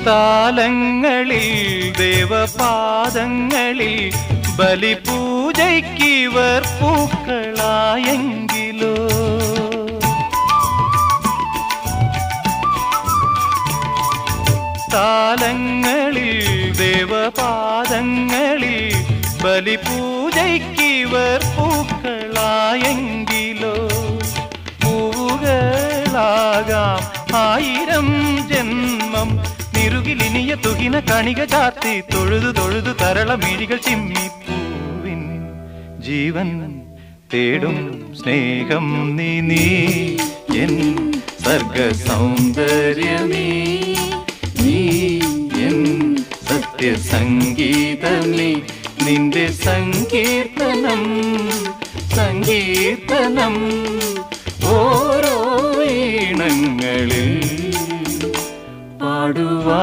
താലങ്ങളിൽ ദേവപാദങ്ങളിൽ ബലിപൂജയ്ക്കിവർ പൂക്കളായെങ്കിലോ താലങ്ങളിൽ ദേവപാദങ്ങളിൽ ബലിപൂജയ്ക്കിവർ പൂക്കളായെങ്കിലോ പൂവുകളാകാം 1000 ജന്മം നിറുകിലിനിയ തുകിന കണിക ചാർത്തി തൊഴുതു തൊഴുതു തരളമിഴികൾ ചിമ്മിപ്പൂവിൻ ജീവൻ തേടും സ്നേഹം നീ എൻ സർഗ സൗന്ദര്യമേ നീ എൻ സത്യസംഗീതമേ നിന്റെ സങ്കീർത്തനം